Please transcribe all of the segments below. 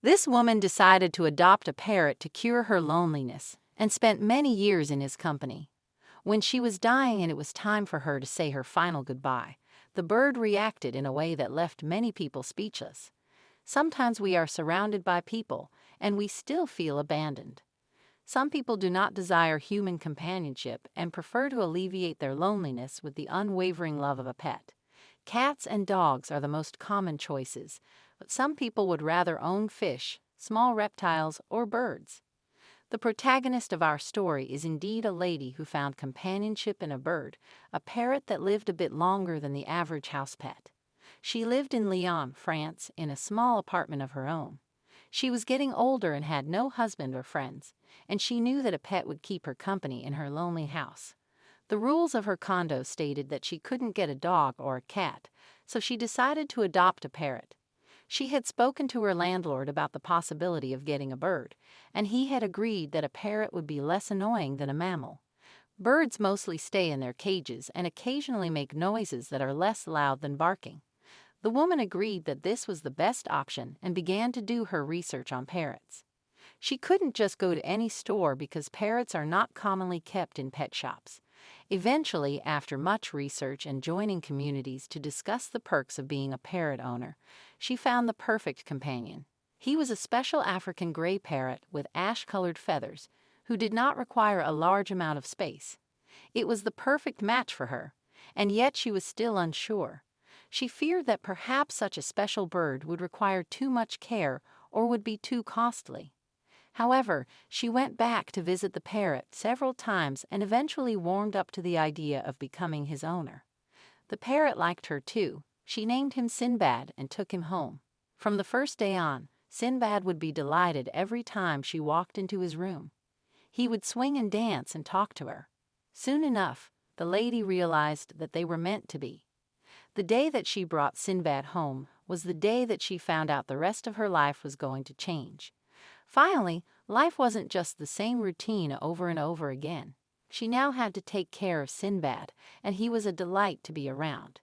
This woman decided to adopt a parrot to cure her loneliness and spent many years in his company. When she was dying and it was time for her to say her final goodbye, the bird reacted in a way that left many people speechless. Sometimes we are surrounded by people and we still feel abandoned. Some people do not desire human companionship and prefer to alleviate their loneliness with the unwavering love of a pet. Cats and dogs are the most common choices, but some people would rather own fish, small reptiles, or birds. The protagonist of our story is indeed a lady who found companionship in a bird, a parrot that lived a bit longer than the average house pet. She lived in Lyon, France, in a small apartment of her own. She was getting older and had no husband or friends, and she knew that a pet would keep her company in her lonely house. The rules of her condo stated that she couldn't get a dog or a cat, so she decided to adopt a parrot. She had spoken to her landlord about the possibility of getting a bird, and he had agreed that a parrot would be less annoying than a mammal. Birds mostly stay in their cages and occasionally make noises that are less loud than barking. The woman agreed that this was the best option and began to do her research on parrots. She couldn't just go to any store because parrots are not commonly kept in pet shops. Eventually, after much research and joining communities to discuss the perks of being a parrot owner, she found the perfect companion. He was a special African gray parrot with ash-colored feathers who did not require a large amount of space. It was the perfect match for her, and yet she was still unsure. She feared that perhaps such a special bird would require too much care or would be too costly. However, she went back to visit the parrot several times and eventually warmed up to the idea of becoming his owner. The parrot liked her too. She named him Sinbad and took him home. From the first day on, Sinbad would be delighted every time she walked into his room. He would swing and dance and talk to her. Soon enough, the lady realized that they were meant to be. The day that she brought Sinbad home was the day that she found out the rest of her life was going to change. Finally, life wasn't just the same routine over and over again. She now had to take care of Sinbad, and he was a delight to be around.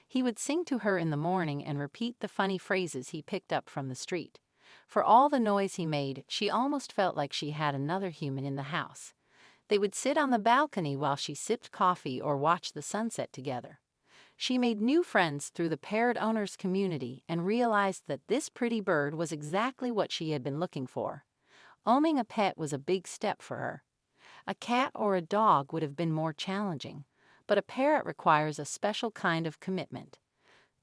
He would sing to her in the morning and repeat the funny phrases he picked up from the street. For all the noise he made, she almost felt like she had another human in the house. They would sit on the balcony while she sipped coffee or watched the sunset together. She made new friends through the parrot owners community and realized that this pretty bird was exactly what she had been looking for. Owning a pet was a big step for her. A cat or a dog would have been more challenging, but a parrot requires a special kind of commitment.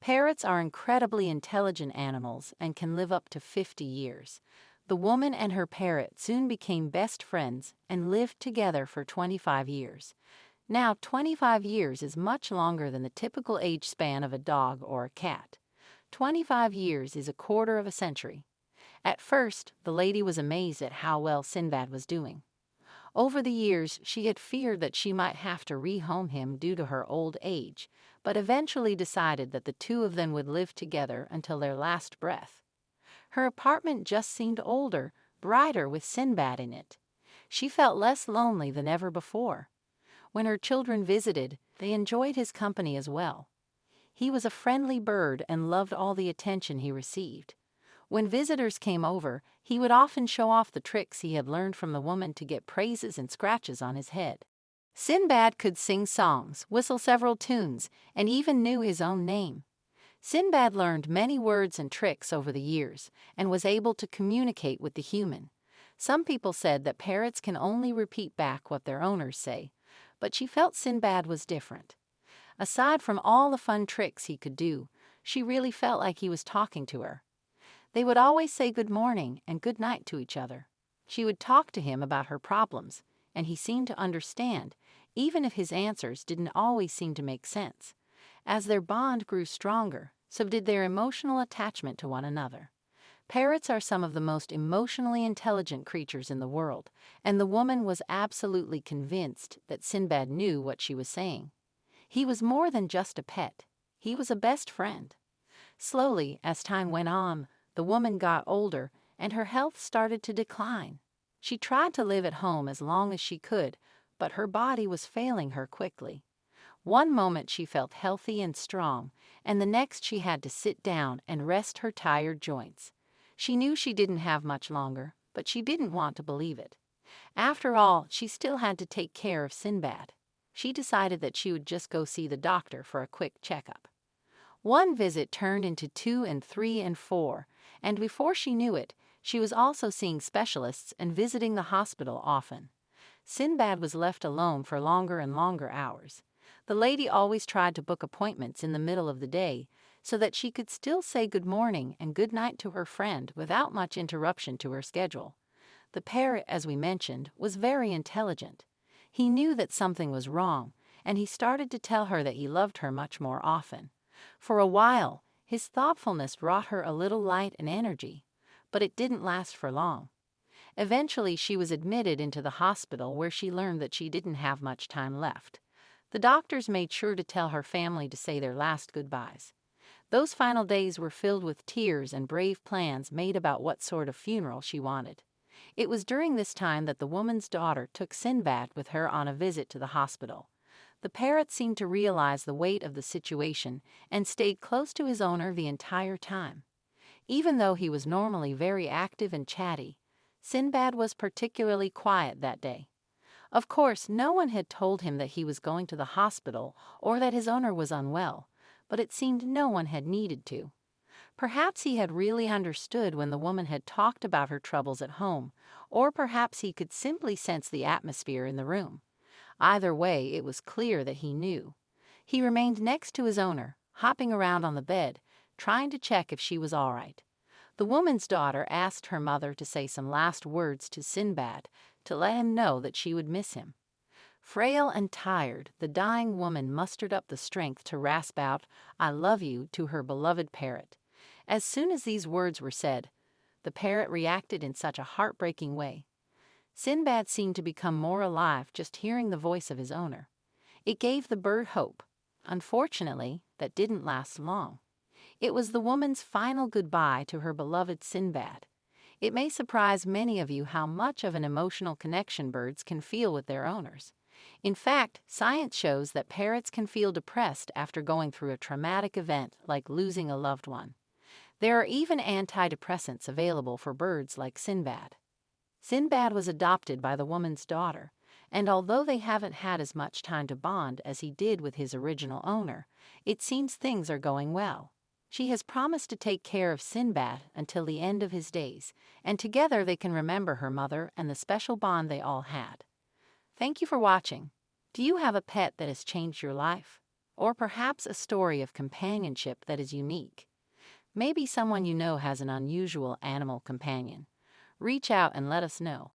Parrots are incredibly intelligent animals and can live up to 50 years. The woman and her parrot soon became best friends and lived together for 25 years. Now, 25 years is much longer than the typical age span of a dog or a cat. 25 years is a quarter of a century. At first, the lady was amazed at how well Sinbad was doing. Over the years, she had feared that she might have to rehome him due to her old age, but eventually decided that the two of them would live together until their last breath. Her apartment just seemed older, brighter with Sinbad in it. She felt less lonely than ever before. When her children visited, they enjoyed his company as well. He was a friendly bird and loved all the attention he received. When visitors came over, he would often show off the tricks he had learned from the woman to get praises and scratches on his head. Sinbad could sing songs, whistle several tunes, and even knew his own name. Sinbad learned many words and tricks over the years and was able to communicate with the human. Some people said that parrots can only repeat back what their owners say, but she felt Sinbad was different. Aside from all the fun tricks he could do, she really felt like he was talking to her. They would always say good morning and good night to each other. She would talk to him about her problems, and he seemed to understand, even if his answers didn't always seem to make sense. As their bond grew stronger, so did their emotional attachment to one another. Parrots are some of the most emotionally intelligent creatures in the world, and the woman was absolutely convinced that Sinbad knew what she was saying. He was more than just a pet. He was a best friend. Slowly, as time went on, the woman got older and her health started to decline. She tried to live at home as long as she could, but her body was failing her quickly. One moment she felt healthy and strong, and the next she had to sit down and rest her tired joints. She knew she didn't have much longer, but she didn't want to believe it. After all, she still had to take care of Sinbad. She decided that she would just go see the doctor for a quick checkup. One visit turned into 2 and 3 and 4, and before she knew it, she was also seeing specialists and visiting the hospital often. Sinbad was left alone for longer and longer hours. The lady always tried to book appointments in the middle of the day so that she could still say good morning and good night to her friend without much interruption to her schedule. The parrot, as we mentioned, was very intelligent. He knew that something was wrong, and he started to tell her that he loved her much more often. For a while, his thoughtfulness brought her a little light and energy, but it didn't last for long. Eventually, she was admitted into the hospital where she learned that she didn't have much time left. The doctors made sure to tell her family to say their last goodbyes. Those final days were filled with tears and brave plans made about what sort of funeral she wanted. It was during this time that the woman's daughter took Sinbad with her on a visit to the hospital. The parrot seemed to realize the weight of the situation and stayed close to his owner the entire time. Even though he was normally very active and chatty, Sinbad was particularly quiet that day. Of course, no one had told him that he was going to the hospital or that his owner was unwell, but it seemed no one had needed to. Perhaps he had really understood when the woman had talked about her troubles at home, or perhaps he could simply sense the atmosphere in the room. Either way, it was clear that he knew. He remained next to his owner, hopping around on the bed, trying to check if she was all right. The woman's daughter asked her mother to say some last words to Sinbad to let him know that she would miss him. Frail and tired, the dying woman mustered up the strength to rasp out, "I love you," to her beloved parrot. As soon as these words were said, the parrot reacted in such a heartbreaking way. Sinbad seemed to become more alive just hearing the voice of his owner. It gave the bird hope. Unfortunately, that didn't last long. It was the woman's final goodbye to her beloved Sinbad. It may surprise many of you how much of an emotional connection birds can feel with their owners. In fact, science shows that parrots can feel depressed after going through a traumatic event like losing a loved one. There are even antidepressants available for birds like Sinbad. Sinbad was adopted by the woman's daughter, and although they haven't had as much time to bond as he did with his original owner, it seems things are going well. She has promised to take care of Sinbad until the end of his days, and together they can remember her mother and the special bond they all had. Thank you for watching. Do you have a pet that has changed your life? Or perhaps a story of companionship that is unique? Maybe someone you know has an unusual animal companion. Reach out and let us know.